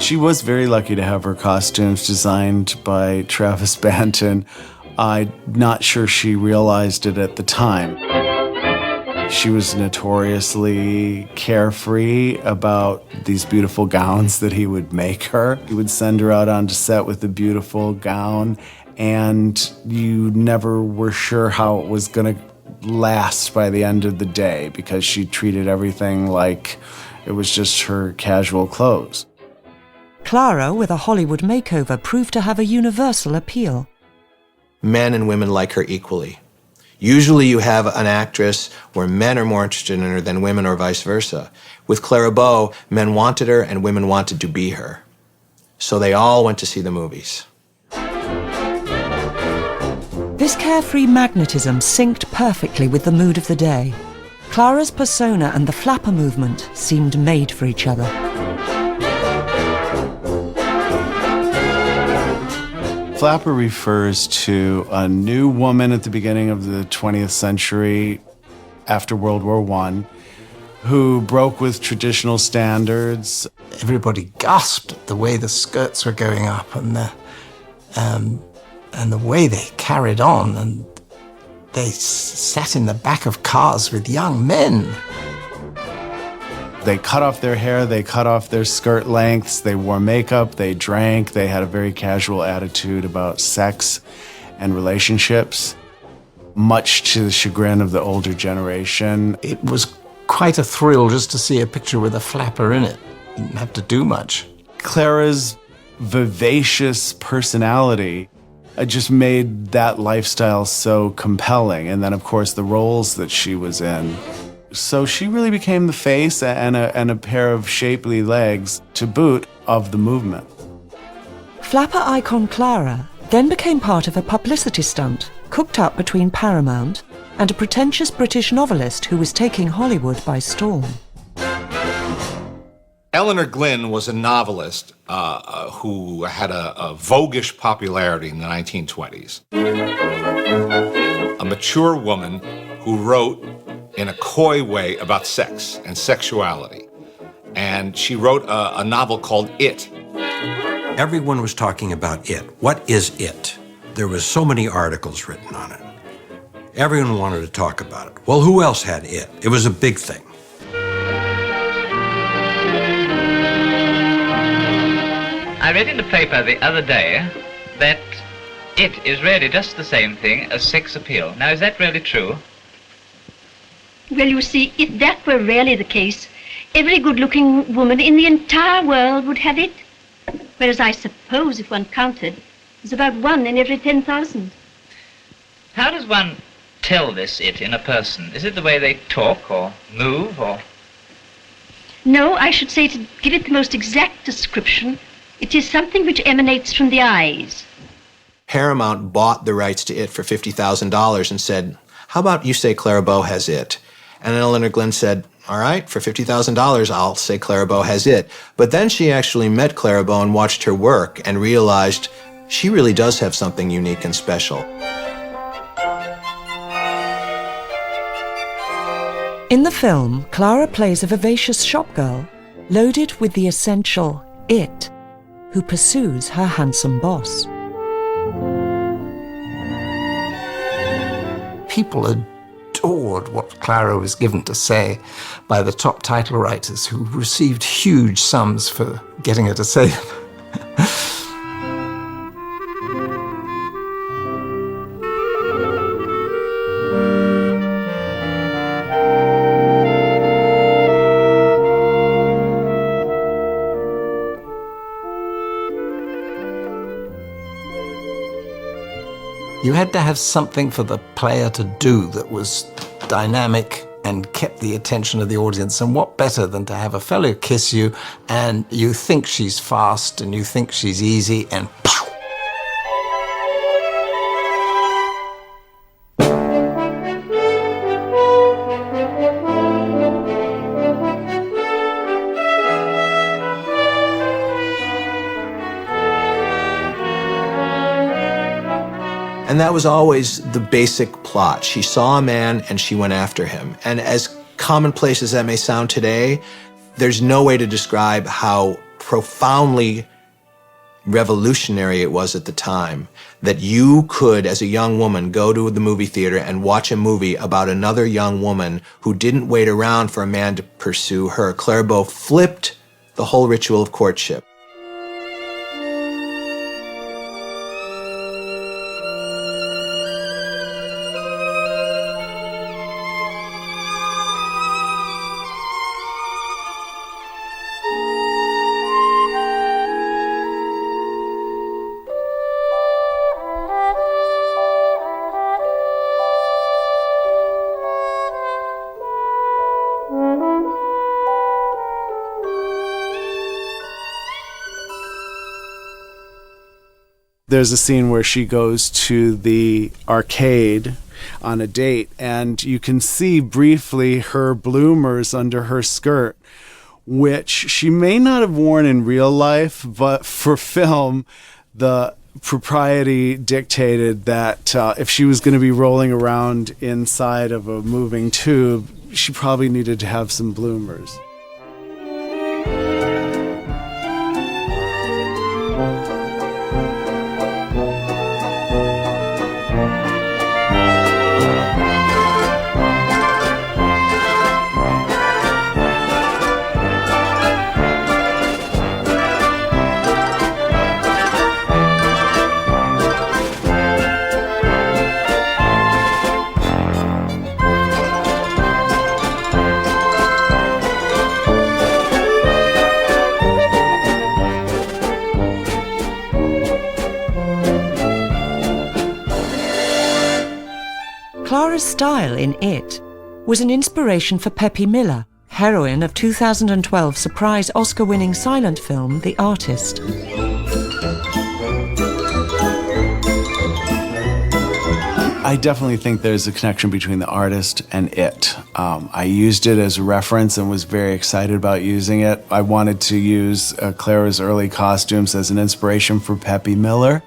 She was very lucky to have her costumes designed by Travis Banton. I'm not sure she realized it at the time. She was notoriously carefree about these beautiful gowns that he would make her. He would send her out onto set with a beautiful gown, and you never were sure how it was going to last by the end of the day because she treated everything like it was just her casual clothes. Clara, with a Hollywood makeover, proved to have a universal appeal. Men and women like her equally. Usually you have an actress where men are more interested in her than women or vice versa. With Clara Bow, men wanted her and women wanted to be her. So they all went to see the movies. This carefree magnetism synced perfectly with the mood of the day. Clara's persona and the flapper movement seemed made for each other. Flapper refers to a new woman at the beginning of the 20th century, after World War I, who broke with traditional standards. Everybody gasped at the way the skirts were going up and the way they carried on, and they sat in the back of cars with young men. They cut off their hair, they cut off their skirt lengths, they wore makeup, they drank, they had a very casual attitude about sex and relationships, much to the chagrin of the older generation. It was quite a thrill just to see a picture with a flapper in it. Didn't have to do much. Clara's vivacious personality just made that lifestyle so compelling. And then, of course, the roles that she was in. So she really became the face and a pair of shapely legs to boot of the movement. Flapper icon Clara then became part of a publicity stunt cooked up between Paramount and a pretentious British novelist who was taking Hollywood by storm. Eleanor Glyn was a novelist who had a voguish popularity in the 1920s. A mature woman who wrote in a coy way about sex and sexuality. And she wrote a novel called It. Everyone was talking about it. What is it? There was so many articles written on it. Everyone wanted to talk about it. Well, who else had it? It was a big thing. I read in the paper the other day that it is really just the same thing as sex appeal. Now, is that really true? Well, you see, if that were really the case, every good-looking woman in the entire world would have it. Whereas I suppose, if one counted, it's about 1 in every 10,000. How does one tell this it in a person? Is it the way they talk or move or? No, I should say, to give it the most exact description, it is something which emanates from the eyes. Paramount bought the rights to It for $50,000 and said, how about you say Clara Bow has it? And Eleanor Glyn said, all right, for $50,000, I'll say Clara Bow has it. But then she actually met Clara Bow and watched her work and realized she really does have something unique and special. In the film, Clara plays a vivacious shopgirl, loaded with the essential it, who pursues her handsome boss. People adored what Clara was given to say by the top title writers, who received huge sums for getting her to say them. You had to have something for the player to do that was dynamic and kept the attention of the audience. And what better than to have a fellow kiss you and you think she's fast and you think she's easy and pow! And that was always the basic plot. She saw a man and she went after him. And as commonplace as that may sound today, there's no way to describe how profoundly revolutionary it was at the time that you could, as a young woman, go to the movie theater and watch a movie about another young woman who didn't wait around for a man to pursue her. Clara Bow flipped the whole ritual of courtship. There's a scene where she goes to the arcade on a date, and you can see briefly her bloomers under her skirt, which she may not have worn in real life, but for film, the propriety dictated that if she was going to be rolling around inside of a moving tube, she probably needed to have some bloomers. Clara's style in It was an inspiration for Peppy Miller, heroine of 2012 surprise Oscar-winning silent film The Artist. I definitely think there's a connection between The Artist and It. I used it as a reference and was very excited about using it. I wanted to use Clara's early costumes as an inspiration for Peppy Miller.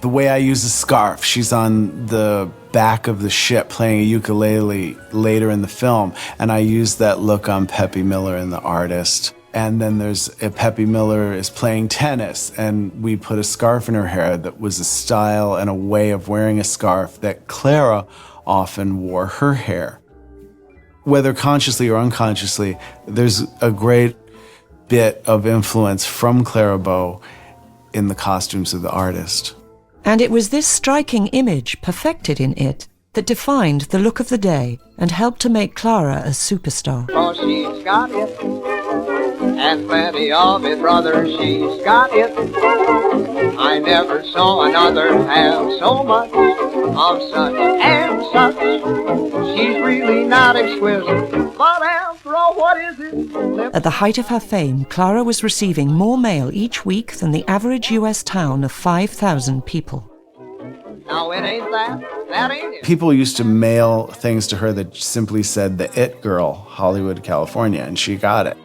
The way I use a scarf, she's on the back of the ship playing a ukulele later in the film, and I used that look on Peppy Miller in The Artist. And then there's Peppy Miller is playing tennis, and we put a scarf in her hair that was a style and a way of wearing a scarf that Clara often wore her hair. Whether consciously or unconsciously, there's a great bit of influence from Clara Bow in the costumes of The Artist. And it was this striking image, perfected in It, that defined the look of the day and helped to make Clara a superstar. Oh, she's got it, and plenty of it, brother, she's got it. I never saw another have so much of such and such. She's really not exquisite, but after all, what is it? At the height of her fame, Clara was receiving more mail each week than the average US town of 5,000 people. Now it ain't that ain't it. People used to mail things to her that simply said the It-Girl, Hollywood, California, and she got it.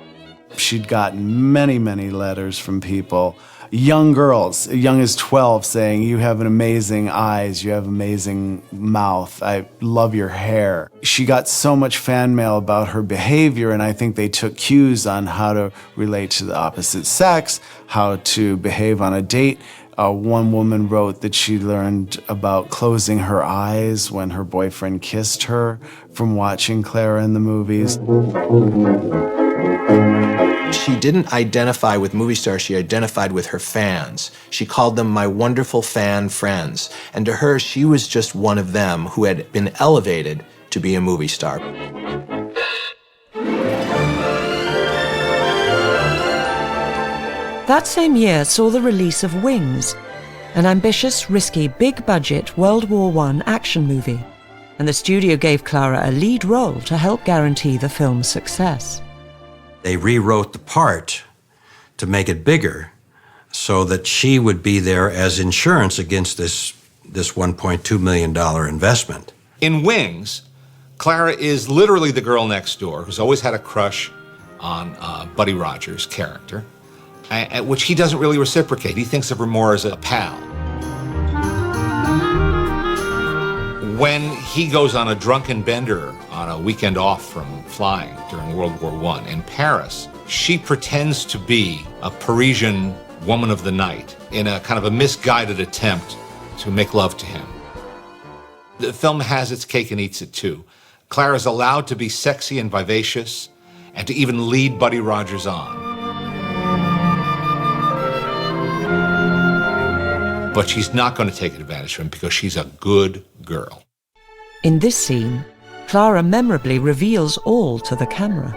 She'd gotten many, many letters from people, young girls, young as 12, saying, "You have an amazing eyes, you have amazing mouth, I love your hair." She got so much fan mail about her behavior, and I think they took cues on how to relate to the opposite sex, how to behave on a date. One woman wrote that she learned about closing her eyes when her boyfriend kissed her from watching Clara in the movies. She didn't identify with movie stars, she identified with her fans. She called them my wonderful fan friends. And to her, she was just one of them who had been elevated to be a movie star. That same year saw the release of Wings, an ambitious, risky, big-budget World War I action movie, and the studio gave Clara a lead role to help guarantee the film's success. They rewrote the part to make it bigger so that she would be there as insurance against this $1.2 million investment. In Wings, Clara is literally the girl next door who's always had a crush on Buddy Rogers' character, which he doesn't really reciprocate. He thinks of her more as a pal. When he goes on a drunken bender on a weekend off from flying during World War I in Paris, she pretends to be a Parisian woman of the night in a kind of a misguided attempt to make love to him. The film has its cake and eats it too. Clara is allowed to be sexy and vivacious and to even lead Buddy Rogers on. But she's not going to take advantage of him because she's a good girl. In this scene, Clara memorably reveals all to the camera.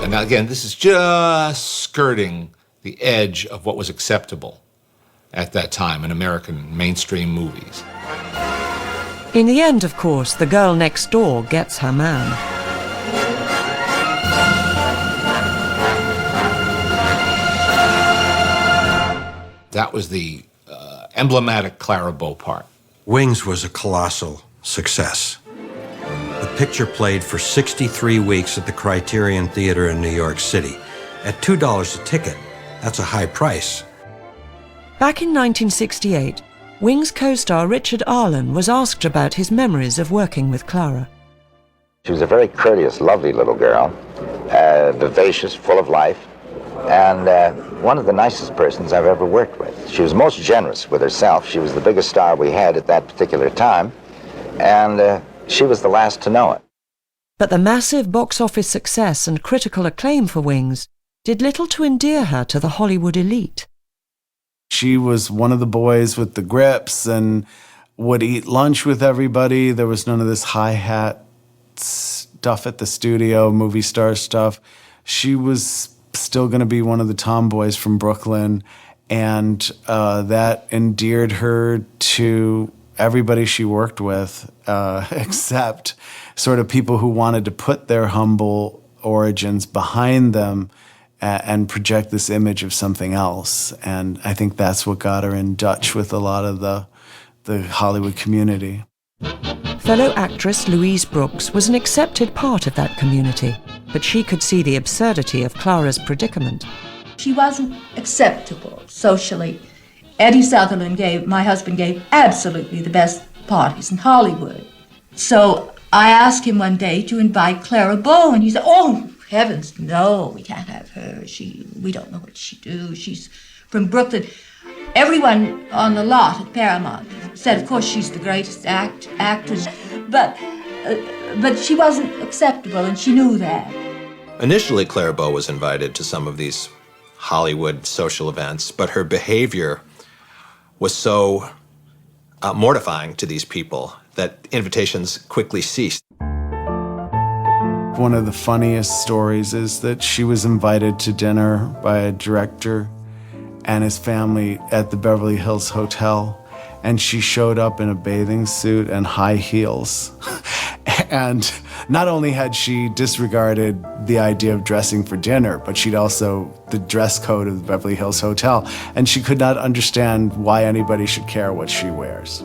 And now again, this is just skirting the edge of what was acceptable at that time in American mainstream movies. In the end, of course, the girl next door gets her man. That was the emblematic Clara Bow part. Wings was a colossal success. The picture played for 63 weeks at the Criterion Theater in New York City. At $2 a ticket, that's a high price. Back in 1968, Wings co-star Richard Arlen was asked about his memories of working with Clara. She was a very courteous, lovely little girl, vivacious, full of life, and one of the nicest persons I've ever worked with. She was most generous with herself. She was the biggest star we had at that particular time, and she was the last to know it. But the massive box office success and critical acclaim for Wings did little to endear her to the Hollywood elite. She was one of the boys with the grips and would eat lunch with everybody. There was none of this hi-hat stuff at the studio, movie star stuff. She was still going to be one of the tomboys from Brooklyn, and that endeared her to everybody she worked with, except sort of people who wanted to put their humble origins behind them and project this image of something else. And I think that's what got her in Dutch with a lot of the Hollywood community. Fellow actress Louise Brooks was an accepted part of that community, but she could see the absurdity of Clara's predicament. She wasn't acceptable socially. Eddie Sutherland my husband gave absolutely the best parties in Hollywood. So I asked him one day to invite Clara Bow, and he said, "Oh, heavens, no, we can't have her. We don't know what she do. She's from Brooklyn." Everyone on the lot at Paramount said, of course, she's the greatest actress, but she wasn't acceptable, and she knew that. Initially, Clara Bow was invited to some of these Hollywood social events, but her behavior was so mortifying to these people that invitations quickly ceased. One of the funniest stories is that she was invited to dinner by a director and his family at the Beverly Hills Hotel, and she showed up in a bathing suit and high heels. And not only had she disregarded the idea of dressing for dinner, but she'd also the dress code of the Beverly Hills Hotel, and she could not understand why anybody should care what she wears.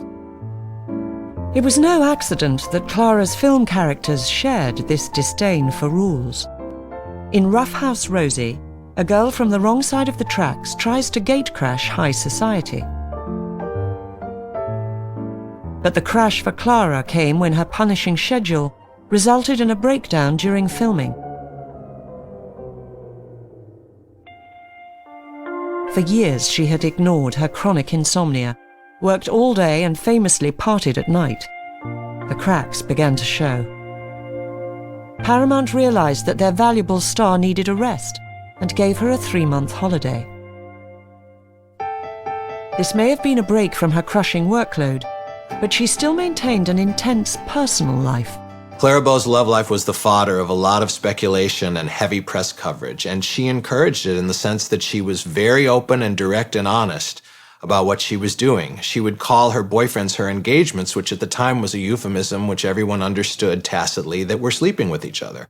It was no accident that Clara's film characters shared this disdain for rules. In Rough House Rosie, a girl from the wrong side of the tracks tries to gatecrash high society. But the crash for Clara came when her punishing schedule resulted in a breakdown during filming. For years, she had ignored her chronic insomnia, worked all day and famously partied at night. The cracks began to show. Paramount realized that their valuable star needed a rest and gave her a 3-month holiday. This may have been a break from her crushing workload, but she still maintained an intense personal life. Clara Bow's love life was the fodder of a lot of speculation and heavy press coverage, and she encouraged it in the sense that she was very open and direct and honest about what she was doing. She would call her boyfriends her engagements, which at the time was a euphemism which everyone understood tacitly that we're sleeping with each other.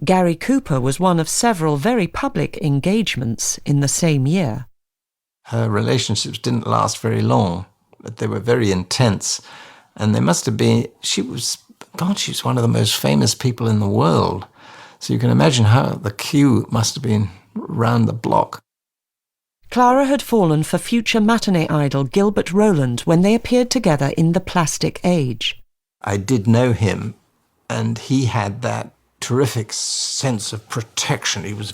Gary Cooper was one of several very public engagements in the same year. Her relationships didn't last very long, but they were very intense. And they must have been, she was one of the most famous people in the world. So you can imagine how the queue must have been round the block. Clara had fallen for future matinee idol Gilbert Rowland when they appeared together in The Plastic Age. I did know him And he had that terrific sense of protection. He was